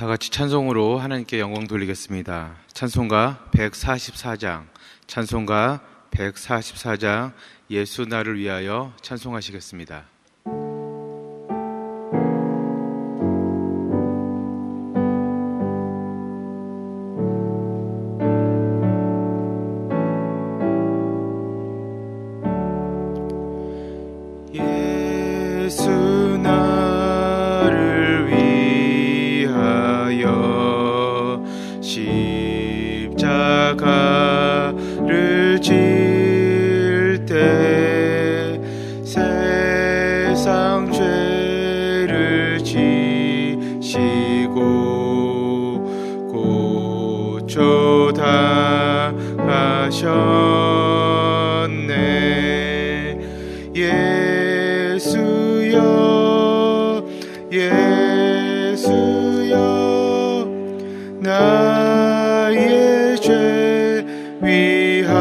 다 같이 찬송으로 하나님께 영광 돌리겠습니다. 찬송가 144장, 찬송가 144장, 예수 나를 위하여 찬송하시겠습니다. 예수 나를 위하여 십자가를 질 때 세상 죄를 지시고 고초 당하셨네. 예수여 예수여 나의 죄 위하여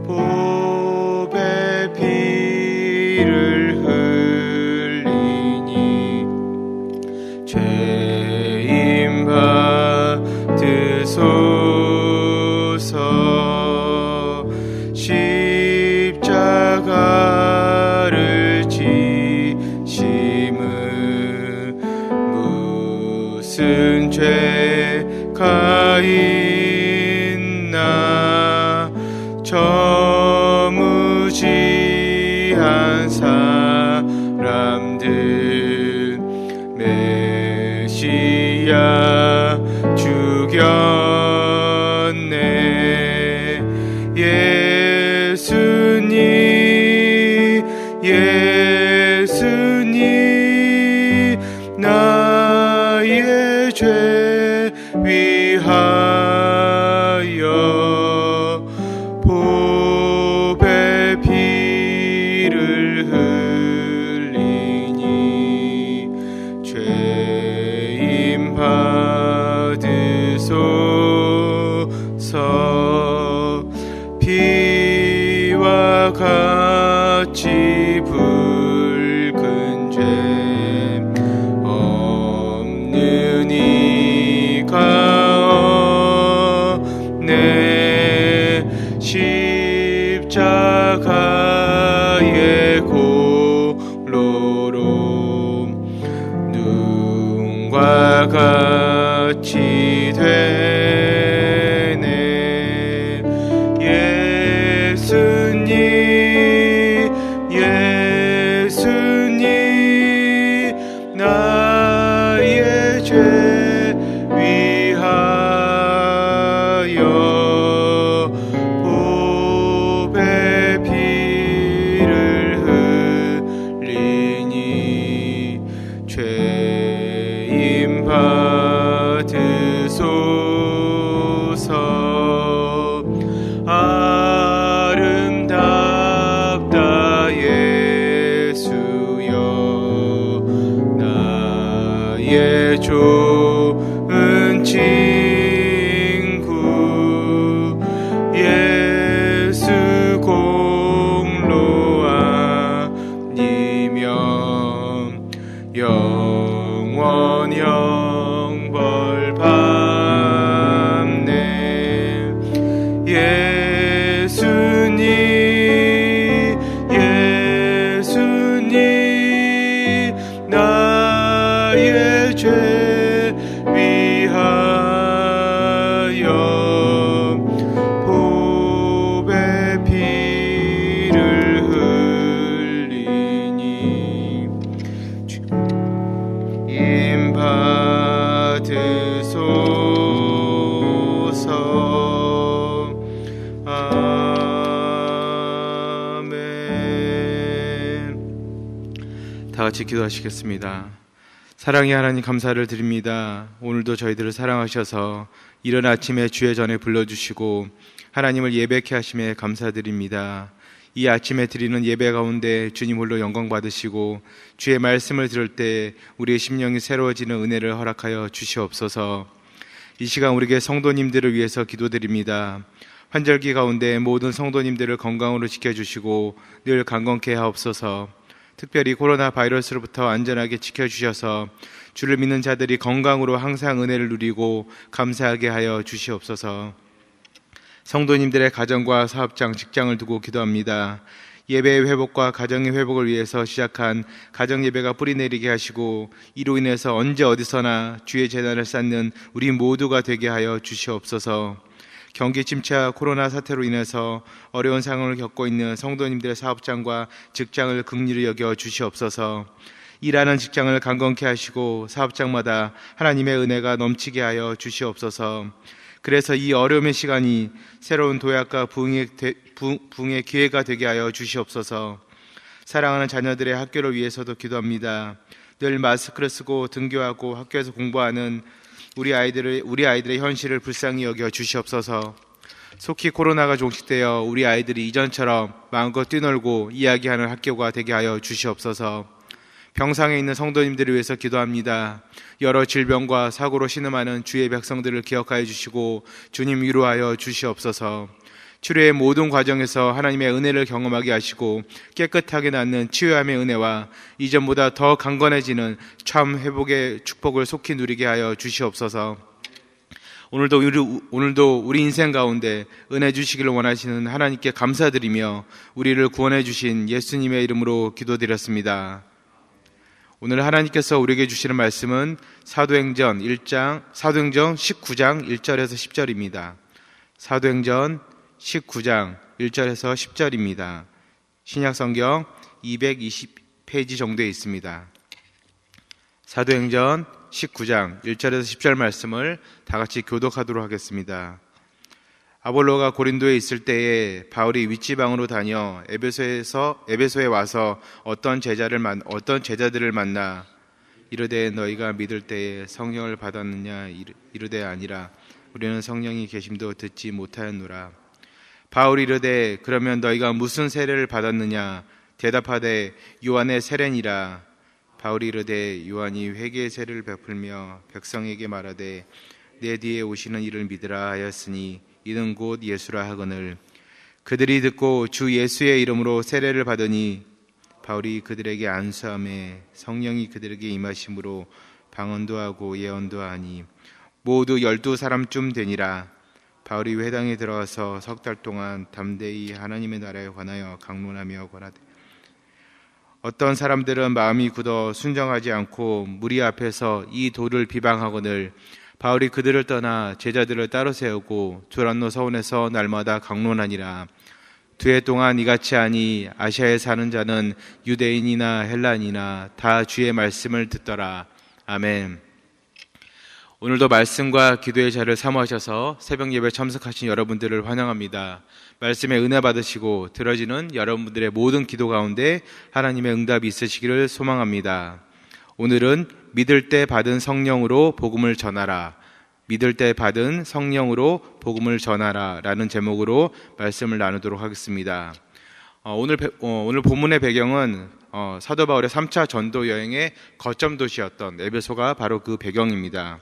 보배 피를 흘리니 죄임 받으소서. 십자가를 지심은 무슨 죄가 있나. 저 무지한 사람들 메시아 죽였네. 예수님 예수님 나의 죄 위하여 보배 피를 흘리니 죄임 받으소서. 피와 같이 붉은 죄 없는 이가 없네. 십자가의 골로로 눈과 같이 되네. 예수님 예수님 나의 죄 위하여 보배 피를 흘리니 죄임 받으소서. 아름답다 예수여 나의 좋은 친구. 예수 공로 아니면 영원 형벌 받네. 예수님 예수님 나의 죄 위하여 보배 피를 흘리니 임 받으소서. 아멘. 다 같이 기도하시겠습니다. 사랑의 하나님, 감사를 드립니다. 오늘도 저희들을 사랑하셔서 이른 아침에 주의 전에 불러주시고 하나님을 예배케 하심에 감사드립니다. 이 아침에 드리는 예배 가운데 주님 홀로 영광 받으시고 주의 말씀을 들을 때 우리의 심령이 새로워지는 은혜를 허락하여 주시옵소서. 이 시간 우리에게 성도님들을 위해서 기도드립니다. 환절기 가운데 모든 성도님들을 건강으로 지켜주시고 늘 강건케 하옵소서. 특별히 코로나 바이러스로부터 안전하게 지켜주셔서 주를 믿는 자들이 건강으로 항상 은혜를 누리고 감사하게 하여 주시옵소서. 성도님들의 가정과 사업장, 직장을 두고 기도합니다. 예배의 회복과 가정의 회복을 위해서 시작한 가정예배가 뿌리내리게 하시고 이로 인해서 언제 어디서나 주의 재단을 쌓는 우리 모두가 되게 하여 주시옵소서. 경기 침체와 코로나 사태로 인해서 어려운 상황을 겪고 있는 성도님들의 사업장과 직장을 긍휼히 여겨 주시옵소서. 일하는 직장을 강건케 하시고 사업장마다 하나님의 은혜가 넘치게 하여 주시옵소서. 그래서 이 어려움의 시간이 새로운 도약과 부흥의 기회가 되게 하여 주시옵소서. 사랑하는 자녀들의 학교를 위해서도 기도합니다. 늘 마스크를 쓰고 등교하고 학교에서 공부하는 우리 아이들의 현실을 불쌍히 여겨 주시옵소서. 속히 코로나가 종식되어 우리 아이들이 이전처럼 마음껏 뛰놀고 이야기하는 학교가 되게 하여 주시옵소서. 병상에 있는 성도님들을 위해서 기도합니다. 여러 질병과 사고로 신음하는 주의 백성들을 기억하여 주시고 주님 위로하여 주시옵소서. 치료의 모든 과정에서 하나님의 은혜를 경험하게 하시고 깨끗하게 낫는 치유함의 은혜와 이전보다 더 강건해지는 참 회복의 축복을 속히 누리게 하여 주시옵소서. 오늘도 우리 인생 가운데 은혜 주시기를 원하시는 하나님께 감사드리며 우리를 구원해 주신 예수님의 이름으로 기도드렸습니다. 오늘 하나님께서 우리에게 주시는 말씀은 사도행전 19장 1절에서 10절입니다. 사도행전 19장 1절에서 10절입니다. 신약성경 220페이지 정도에 있습니다. 사도행전 19장 1절에서 10절 말씀을 다 같이 교독하도록 하겠습니다. 아볼로가 고린도에 있을 때에 바울이 윗지방으로 다녀 에베소에 와서 어떤 제자들을 만나 이르되 너희가 믿을 때에 성령을 받았느냐 이르되 아니라 우리는 성령이 계심도 듣지 못하였노라. 바울이 이르되 그러면 너희가 무슨 세례를 받았느냐 대답하되 요한의 세례니라. 바울이 이르되 요한이 회개의 세례를 베풀며 백성에게 말하되 내 뒤에 오시는 이를 믿으라 하였으니 이는 곧 예수라 하거늘. 그들이 듣고 주 예수의 이름으로 세례를 받으니 바울이 그들에게 안수하매 성령이 그들에게 임하심으로 방언도 하고 예언도 하니 모두 12사람쯤 되니라. 바울이 회당에 들어가서 3달 동안 담대히 하나님의 나라에 관하여 강론하며 권하되 어떤 사람들은 마음이 굳어 순정하지 않고 무리 앞에서 이 도를 비방하거늘 바울이 그들을 떠나 제자들을 따로 세우고 두란노 서원에서 날마다 강론하니라. 2해 동안 이같이 하니 아시아에 사는 자는 유대인이나 헬란이나 다 주의 말씀을 듣더라. 아멘. 오늘도 말씀과 기도의 자리를 사모하셔서 새벽 예배 참석하신 여러분들을 환영합니다. 말씀에 은혜 받으시고 들어지는 여러분들의 모든 기도 가운데 하나님의 응답이 있으시기를 소망합니다. 오늘은 믿을 때 받은 성령으로 복음을 전하라. 믿을 때 받은 성령으로 복음을 전하라 라는 제목으로 말씀을 나누도록 하겠습니다. 오늘 본문의 배경은 사도 바울의 3차 전도 여행의 거점 도시였던 에베소가 바로 그 배경입니다.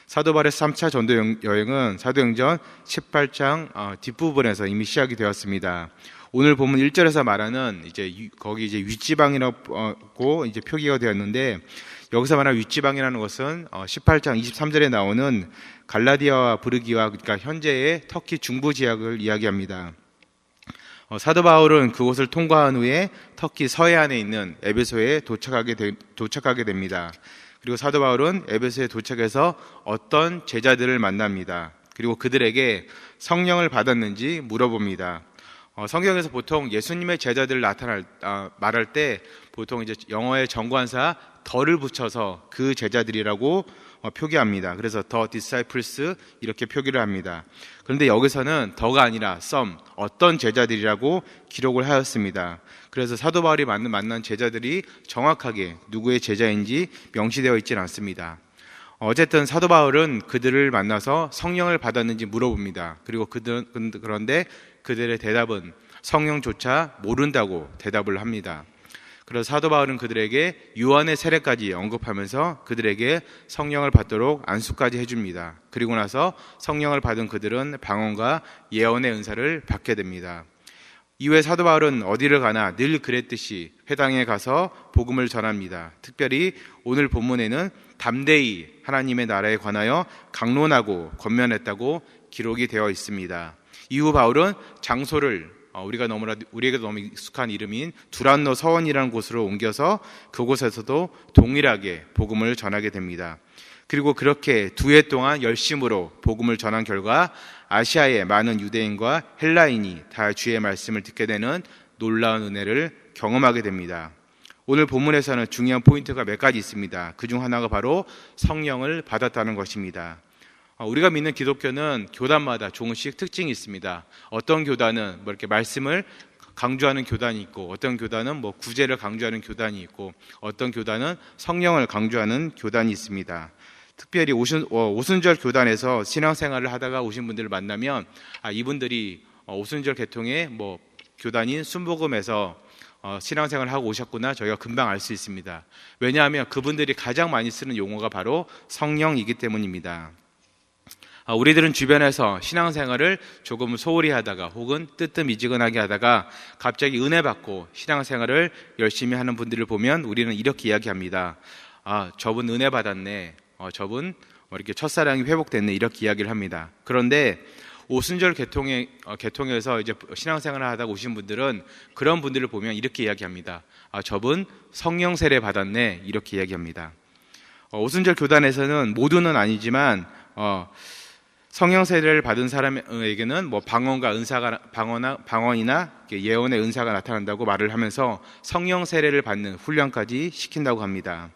사도 바울의 3차 전도 여행은 사도행전 18장 뒷부분에서 이미 시작이 되었습니다. 오늘 본문 1절에서 말하는 거기 윗지방이라고 표기가 되었는데 여기서 말하는 윗지방이라는 것은 18장 23절에 나오는 갈라디아와 브르기아 그러니까 현재의 터키 중부 지역을 이야기합니다. 사도 바울은 그곳을 통과한 후에 터키 서해안에 있는 에베소에 도착하게 됩니다. 그리고 사도 바울은 에베소에 도착해서 어떤 제자들을 만납니다. 그리고 그들에게 성령을 받았는지 물어봅니다. 성경에서 보통 예수님의 제자들을 말할 때 보통 영어의 정관사 더를 붙여서 그 제자들이라고 표기합니다. 그래서 the disciples 이렇게 표기를 합니다. 그런데 여기서는 더가 아니라 some, 어떤 제자들이라고 기록을 하였습니다. 그래서 사도 바울이 만난 제자들이 정확하게 누구의 제자인지 명시되어 있지는 않습니다. 어쨌든 사도 바울은 그들을 만나서 성령을 받았는지 물어봅니다. 그리고 그런데 그들의 대답은 성령조차 모른다고 대답을 합니다. 그래서 사도 바울은 그들에게 요한의 세례까지 언급하면서 그들에게 성령을 받도록 안수까지 해줍니다. 그리고 나서 성령을 받은 그들은 방언과 예언의 은사를 받게 됩니다. 이후에 사도 바울은 어디를 가나 늘 그랬듯이 회당에 가서 복음을 전합니다. 특별히 오늘 본문에는 담대히 하나님의 나라에 관하여 강론하고 권면했다고 기록이 되어 있습니다. 이후 바울은 장소를 우리에게 너무 익숙한 이름인 두란노 서원이라는 곳으로 옮겨서 그곳에서도 동일하게 복음을 전하게 됩니다. 그리고 그렇게 2해 동안 열심으로 복음을 전한 결과 아시아의 많은 유대인과 헬라인이 다 주의 말씀을 듣게 되는 놀라운 은혜를 경험하게 됩니다. 오늘 본문에서는 중요한 포인트가 몇 가지 있습니다. 그중 하나가 바로 성령을 받았다는 것입니다. 우리가 믿는 기독교는 교단마다 조금씩 특징이 있습니다. 어떤 교단은 이렇게 말씀을 강조하는 교단이 있고, 어떤 교단은 구제를 강조하는 교단이 있고, 어떤 교단은 성령을 강조하는 교단이 있습니다. 특별히 오순절 교단에서 신앙생활을 하다가 오신 분들을 만나면 이분들이 오순절 계통의 교단인 순복음에서 신앙생활을 하고 오셨구나, 저희가 금방 알 수 있습니다. 왜냐하면 그분들이 가장 많이 쓰는 용어가 바로 성령이기 때문입니다. 우리들은 주변에서 신앙생활을 조금 소홀히 하다가 혹은 뜨뜻미지근하게 하다가 갑자기 은혜 받고 신앙생활을 열심히 하는 분들을 보면 우리는 이렇게 이야기합니다. 저분 은혜 받았네, 저분 이렇게 첫사랑이 회복됐네, 이렇게 이야기를 합니다. 그런데 오순절 계통에서 이제 신앙생활을 하다가 오신 분들은 그런 분들을 보면 이렇게 이야기합니다. 저분 성령 세례 받았네, 이렇게 이야기합니다. 오순절 교단에서는 모두는 아니지만 성령 세례를 받은 사람에게는 방언이나 예언의 은사가 나타난다고 말을 하면서 성령 세례를 받는 훈련까지 시킨다고 합니다.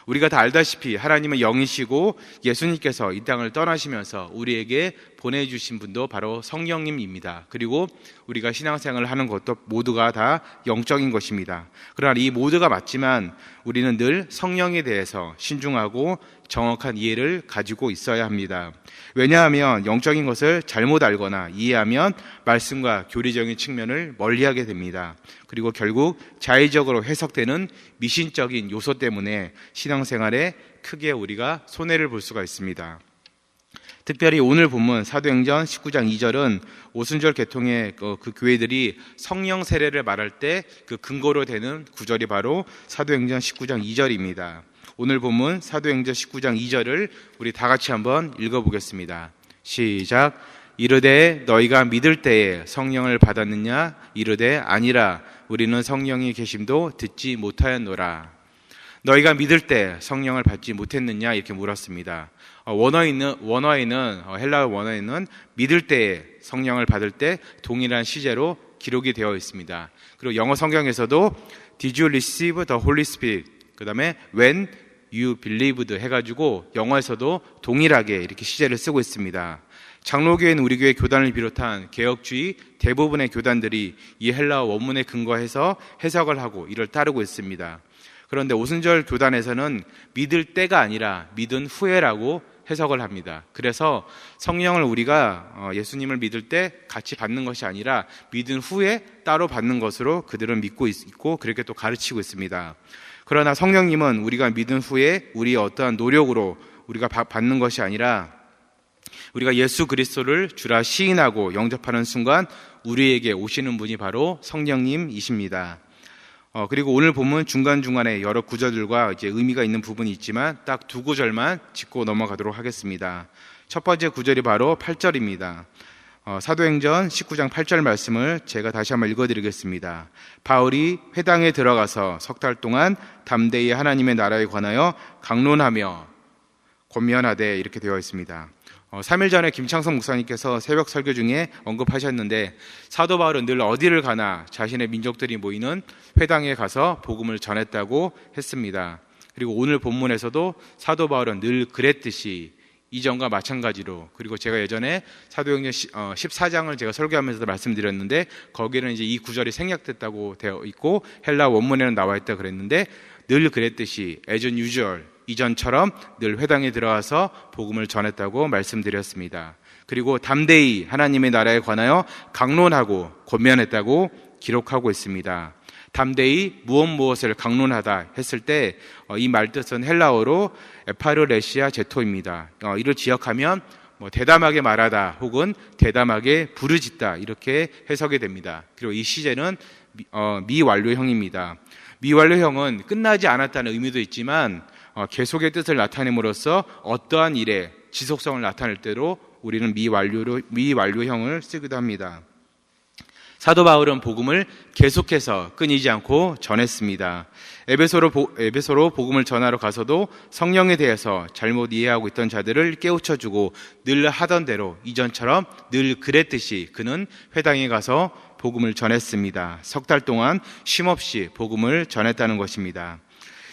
우리가 다 알다시피 하나님은 영이시고 예수님께서 이 땅을 떠나시면서 우리에게 보내주신 분도 바로 성령님입니다. 그리고 우리가 신앙생활을 하는 것도 모두가 다 영적인 것입니다. 그러나 이 모두가 맞지만 우리는 늘 성령에 대해서 신중하고 정확한 이해를 가지고 있어야 합니다. 왜냐하면 영적인 것을 잘못 알거나 이해하면 말씀과 교리적인 측면을 멀리하게 됩니다. 그리고 결국 자의적으로 해석되는 미신적인 요소 때문에 신앙생활에 크게 우리가 손해를 볼 수가 있습니다. 특별히 오늘 본문 사도행전 19장 2절은 오순절 계통의 그 교회들이 성령 세례를 말할 때 그 근거로 되는 구절이 바로 사도행전 19장 2절입니다. 오늘 본문 사도행전 19장 2절을 우리 다 같이 한번 읽어보겠습니다. 시작. 이르되 너희가 믿을 때에 성령을 받았느냐? 이르되 아니라 우리는 성령이 계심도 듣지 못하였노라. 너희가 믿을 때 성령을 받지 못했느냐? 이렇게 물었습니다. 헬라어 원어에는 믿을 때에 성령을 받을 때 동일한 시제로 기록이 되어 있습니다. 그리고 영어 성경에서도 Did you receive the Holy Spirit? 그 다음에 When you believed 해가지고 영어에서도 동일하게 이렇게 시제를 쓰고 있습니다. 장로교회는 우리 교회 교단을 비롯한 개혁주의 대부분의 교단들이 이 헬라어 원문에 근거해서 해석을 하고 이를 따르고 있습니다. 그런데 오순절 교단에서는 믿을 때가 아니라 믿은 후에라고 해석을 합니다. 그래서 성령을 우리가 예수님을 믿을 때 같이 받는 것이 아니라 믿은 후에 따로 받는 것으로 그들은 믿고 있고 그렇게 또 가르치고 있습니다. 그러나 성령님은 우리가 믿은 후에 우리의 어떠한 노력으로 우리가 받는 것이 아니라 우리가 예수 그리스도를 주라 시인하고 영접하는 순간 우리에게 오시는 분이 바로 성령님이십니다. 그리고 오늘 보면 중간중간에 여러 구절들과 이제 의미가 있는 부분이 있지만 딱 두 구절만 짚고 넘어가도록 하겠습니다. 첫 번째 구절이 바로 8절입니다. 사도행전 19장 8절 말씀을 제가 다시 한번 읽어드리겠습니다. 바울이 회당에 들어가서 석 달 동안 담대히 하나님의 나라에 관하여 강론하며 권면하되 이렇게 되어 있습니다. 3일 전에 김창성 목사님께서 새벽 설교 중에 언급하셨는데 사도 바울은 늘 어디를 가나 자신의 민족들이 모이는 회당에 가서 복음을 전했다고 했습니다. 그리고 오늘 본문에서도 사도 바울은 늘 그랬듯이 이전과 마찬가지로, 그리고 제가 예전에 사도행전 14장을 제가 설교하면서도 말씀드렸는데 거기는 이제 이 구절이 생략됐다고 되어 있고 헬라 원문에는 나와 있다 그랬는데 늘 그랬듯이 as usual 이전처럼 늘 회당에 들어와서 복음을 전했다고 말씀드렸습니다. 그리고 담대히 하나님의 나라에 관하여 강론하고 권면했다고 기록하고 있습니다. 담대히 무엇을 강론하다 했을 때 이 말뜻은 헬라어로 에파르레시아 제토입니다. 이를 지역하면 대담하게 말하다 혹은 대담하게 부르짖다 이렇게 해석이 됩니다. 그리고 이 시제는 미완료형입니다. 미완료형은 끝나지 않았다는 의미도 있지만 계속의 뜻을 나타냄으로써 어떠한 일에 지속성을 나타낼 때로 우리는 미완료형을 쓰기도 합니다. 사도 바울은 복음을 계속해서 끊이지 않고 전했습니다. 에베소로 복음을 전하러 가서도 성령에 대해서 잘못 이해하고 있던 자들을 깨우쳐주고 늘 하던 대로 이전처럼 늘 그랬듯이 그는 회당에 가서 복음을 전했습니다. 석 달 동안 쉼없이 복음을 전했다는 것입니다.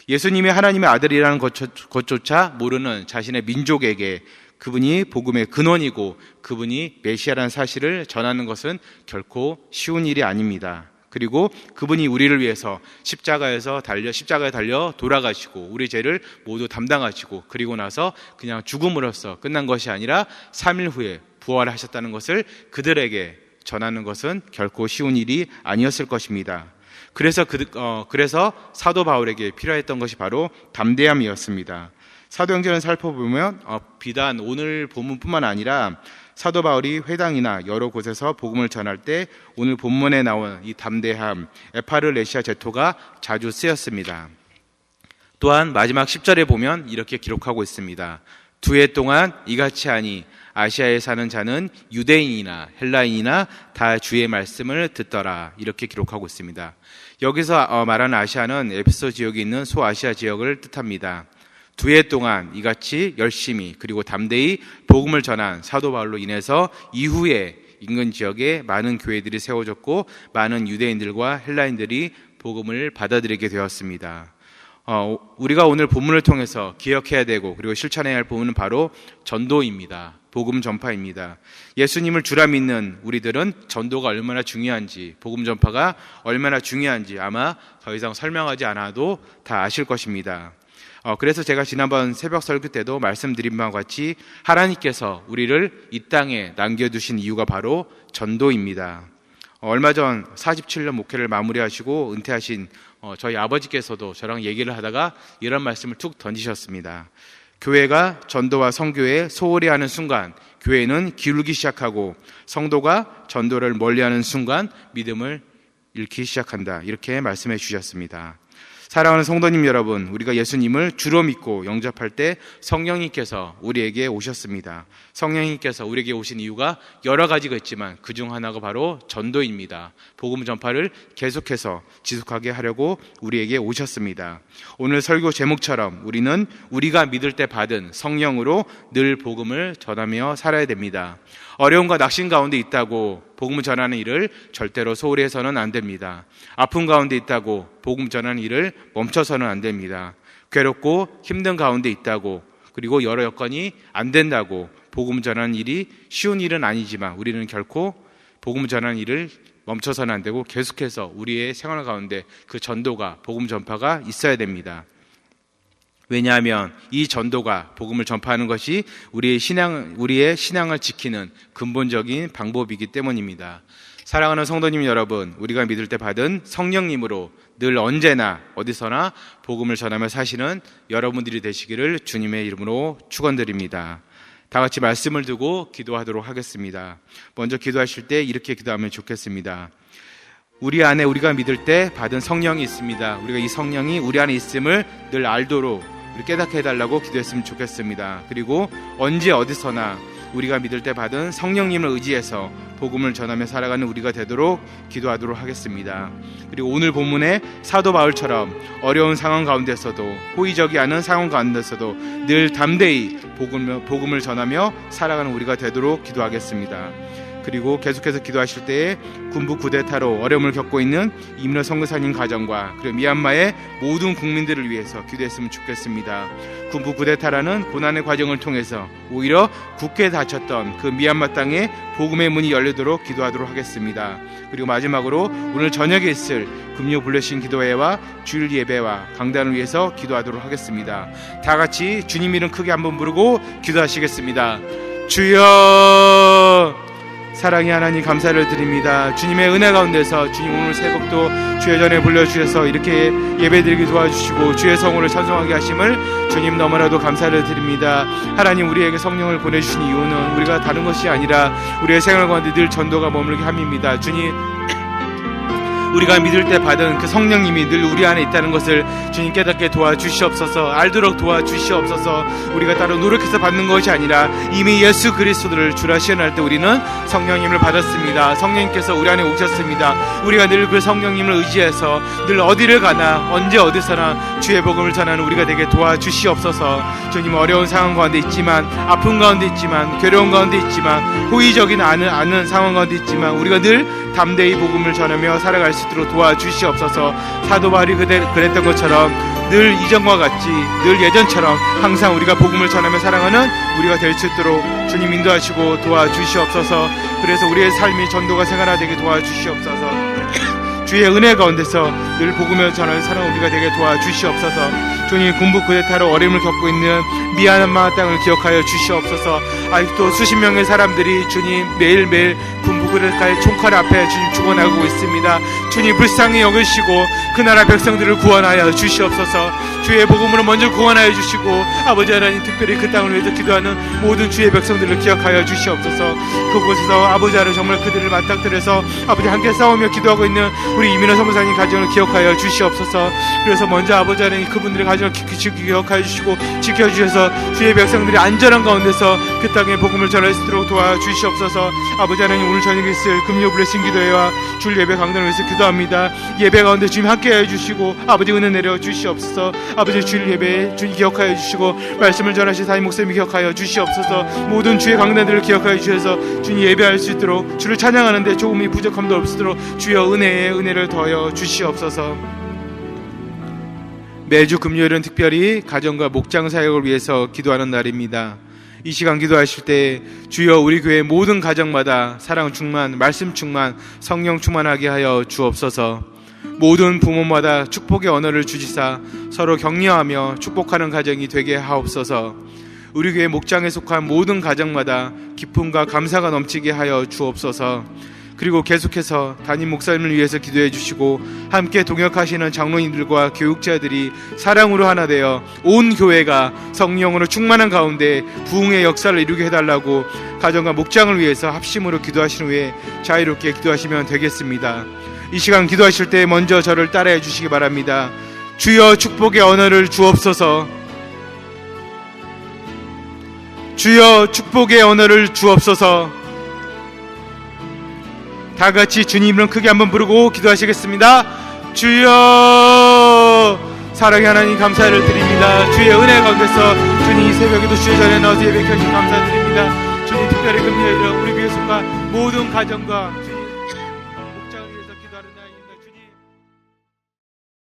예수님이 하나님의 아들이라는 것조차 모르는 자신의 민족에게 그분이 복음의 근원이고 그분이 메시아라는 사실을 전하는 것은 결코 쉬운 일이 아닙니다. 그리고 그분이 우리를 위해서 십자가에 달려 돌아가시고 우리 죄를 모두 담당하시고 그리고 나서 그냥 죽음으로써 끝난 것이 아니라 3일 후에 부활하셨다는 것을 그들에게 전하는 것은 결코 쉬운 일이 아니었을 것입니다. 그래서 사도 바울에게 필요했던 것이 바로 담대함이었습니다. 사도행전을 살펴보면 비단 오늘 본문뿐만 아니라 사도 바울이 회당이나 여러 곳에서 복음을 전할 때 오늘 본문에 나온 이 담대함, 에파르레시아 제토가 자주 쓰였습니다. 또한 마지막 10절에 보면 이렇게 기록하고 있습니다. 2해 동안 이같이 하니 아시아에 사는 자는 유대인이나 헬라인이나 다 주의 말씀을 듣더라 이렇게 기록하고 있습니다. 여기서 말하는 아시아는 에베소 지역에 있는 소아시아 지역을 뜻합니다. 2해 동안 이같이 열심히 그리고 담대히 복음을 전한 사도 바울로 인해서 이후에 인근 지역에 많은 교회들이 세워졌고 많은 유대인들과 헬라인들이 복음을 받아들이게 되었습니다. 우리가 오늘 본문을 통해서 기억해야 되고 그리고 실천해야 할 부분은 바로 전도입니다. 복음 전파입니다. 예수님을 주라 믿는 우리들은 전도가 얼마나 중요한지, 복음 전파가 얼마나 중요한지 아마 더 이상 설명하지 않아도 다 아실 것입니다. 그래서 제가 지난번 새벽 설교 때도 말씀드린 바와 같이 하나님께서 우리를 이 땅에 남겨두신 이유가 바로 전도입니다. 얼마 전 47년 목회를 마무리하시고 은퇴하신 저희 아버지께서도 저랑 얘기를 하다가 이런 말씀을 툭 던지셨습니다. 교회가 전도와 선교에 소홀히 하는 순간 교회는 기울기 시작하고 성도가 전도를 멀리하는 순간 믿음을 잃기 시작한다. 이렇게 말씀해 주셨습니다. 사랑하는 성도님 여러분, 우리가 예수님을 주로 믿고 영접할 때 성령님께서 우리에게 오셨습니다. 성령님께서 우리에게 오신 이유가 여러 가지가 있지만 그중 하나가 바로 전도입니다. 복음 전파를 계속해서 지속하게 하려고 우리에게 오셨습니다. 오늘 설교 제목처럼 우리는 우리가 믿을 때 받은 성령으로 늘 복음을 전하며 살아야 됩니다. 어려움과 낙심 가운데 있다고 복음 전하는 일을 절대로 소홀히 해서는 안 됩니다. 아픔 가운데 있다고 복음 전하는 일을 멈춰서는 안 됩니다. 괴롭고 힘든 가운데 있다고 그리고 여러 여건이 안 된다고 복음 전하는 일이 쉬운 일은 아니지만 우리는 결코 복음 전하는 일을 멈춰서는 안 되고 계속해서 우리의 생활 가운데 그 전도가 복음 전파가 있어야 됩니다. 왜냐하면 이 전도가 복음을 전파하는 것이 우리의 신앙을 지키는 근본적인 방법이기 때문입니다. 사랑하는 성도님 여러분, 우리가 믿을 때 받은 성령님으로 늘 언제나 어디서나 복음을 전하며 사시는 여러분들이 되시기를 주님의 이름으로 축원드립니다. 다 같이 말씀을 두고 기도하도록 하겠습니다. 먼저 기도하실 때 이렇게 기도하면 좋겠습니다. 우리 안에 우리가 믿을 때 받은 성령이 있습니다. 우리가 이 성령이 우리 안에 있음을 늘 알도록 우리 깨닫게 해달라고 기도했으면 좋겠습니다. 그리고 언제 어디서나 우리가 믿을 때 받은 성령님을 의지해서 복음을 전하며 살아가는 우리가 되도록 기도하도록 하겠습니다. 그리고 오늘 본문에 사도 바울처럼 어려운 상황 가운데서도 호의적이 않은 상황 가운데서도 늘 담대히 복음을 전하며 살아가는 우리가 되도록 기도하겠습니다. 그리고 계속해서 기도하실 때에 군부 쿠데타로 어려움을 겪고 있는 이민호 선교사님 가정과 그리고 미얀마의 모든 국민들을 위해서 기도했으면 좋겠습니다. 군부 쿠데타라는 고난의 과정을 통해서 오히려 굳게 닫혔던 그 미얀마 땅에 복음의 문이 열리도록 기도하도록 하겠습니다. 그리고 마지막으로 오늘 저녁에 있을 금요 블레싱 기도회와 주일 예배와 강단을 위해서 기도하도록 하겠습니다. 다 같이 주님 이름 크게 한번 부르고 기도하시겠습니다. 주여 사랑의 하나님 감사를 드립니다. 주님의 은혜 가운데서 주님 오늘 새벽도 주의 전에 불러주셔서 이렇게 예배드리게 도와주시고 주의 성호를 찬송하게 하심을 주님 너무나도 감사를 드립니다. 하나님 우리에게 성령을 보내주신 이유는 우리가 다른 것이 아니라 우리의 생활 가운데 늘 전도가 머물게 함입니다. 주님 우리가 믿을 때 받은 그 성령님이 늘 우리 안에 있다는 것을 주님 깨닫게 도와주시옵소서. 알도록 도와주시옵소서. 우리가 따로 노력해서 받는 것이 아니라 이미 예수 그리스도를 주라 시연할 때 우리는 성령님을 받았습니다. 성령님께서 우리 안에 오셨습니다. 우리가 늘 그 성령님을 의지해서 늘 어디를 가나 언제 어디서나 주의 복음을 전하는 우리가 되게 도와주시옵소서. 주님 어려운 상황 가운데 있지만 아픔 가운데 있지만 괴로운 가운데 있지만 호의적인 않은 상황 가운데 있지만 우리가 늘 담대히 복음을 전하며 살아갈 수 있도록 도와주시옵소서. 사도 바울이 그랬던 것처럼 늘 이전과 같이 늘 예전처럼 항상 우리가 복음을 전하며 살아가는 우리가 될 수 있도록 주님 인도하시고 도와주시옵소서. 그래서 우리의 삶이 전도가 생활화되게 도와주시옵소서. 주의 은혜 가운데서 늘 복음을 전하는 사랑 우리가 되게 도와주시옵소서. 주님 군부 쿠데타로 어려움을 겪고 있는 미얀마 땅을 기억하여 주시옵소서. 아직도 수십 명의 사람들이 주님 매일매일 군부 쿠데타의 총칼 앞에 주님 죽어나가고 있습니다. 주님 불쌍히 여기시고 그 나라 백성들을 구원하여 주시옵소서. 주의 복음으로 먼저 구원하여 주시고 아버지 하나님 특별히 그 땅을 위해서 기도하는 모든 주의 백성들을 기억하여 주시옵소서. 그곳에서 아버지 하나님 정말 그들을 맞닥뜨려서 아버지 함께 싸우며 기도하고 있는 우리 이민호 사무사님 가정을 기억하여 주시옵소서. 그래서 먼저 아버지 하나님 그분들의 가정을 기억하여 주시고 지켜주셔서 주의 백성들이 안전한 가운데서 그 땅에 복음을 전할 수 있도록 도와주시옵소서. 아버지 하나님 오늘 저녁에 있을 금요 블레싱 기도회와 줄 예배 강단을 위해서 기도합니다. 예배 가운데 주님 함께해 주시고 아버지 은혜 내려 주시옵소서. 아버지 주일 예배에 주님 기억하여 주시고 말씀을 전하신 사임 목사님 기억하여 주시옵소서. 모든 주의 강단들을 기억하여 주셔서 주님 예배할 수 있도록 주를 찬양하는데 조금이 부족함도 없도록 주여 은혜를 더하여 주시옵소서. 매주 금요일은 특별히 가정과 목장 사역을 위해서 기도하는 날입니다. 이 시간 기도하실 때 주여 우리 교회 모든 가정마다 사랑 충만, 말씀 충만, 성령 충만하게 하여 주옵소서. 모든 부모마다 축복의 언어를 주시사 서로 격려하며 축복하는 가정이 되게 하옵소서. 우리 교회 목장에 속한 모든 가정마다 기쁨과 감사가 넘치게 하여 주옵소서. 그리고 계속해서 담임 목사님을 위해서 기도해 주시고 함께 동역하시는 장로님들과 교육자들이 사랑으로 하나 되어 온 교회가 성령으로 충만한 가운데 부흥의 역사를 이루게 해달라고 가정과 목장을 위해서 합심으로 기도하신 후에 자유롭게 기도하시면 되겠습니다. 이 시간 기도하실 때 먼저 저를 따라해 주시기 바랍니다. 주여 축복의 언어를 주옵소서. 주여 축복의 언어를 주옵소서. 다 같이 주님 이름 크게 한번 부르고 기도하시겠습니다. 주여. 사랑의 하나님 감사를 드립니다. 주의 은혜 가운데서 주님 이 새벽에도 주의 전에 나와서 예배해 주셔서 감사드립니다. 주님 특별히 금요일에 우리 교회 속한 모든 가정과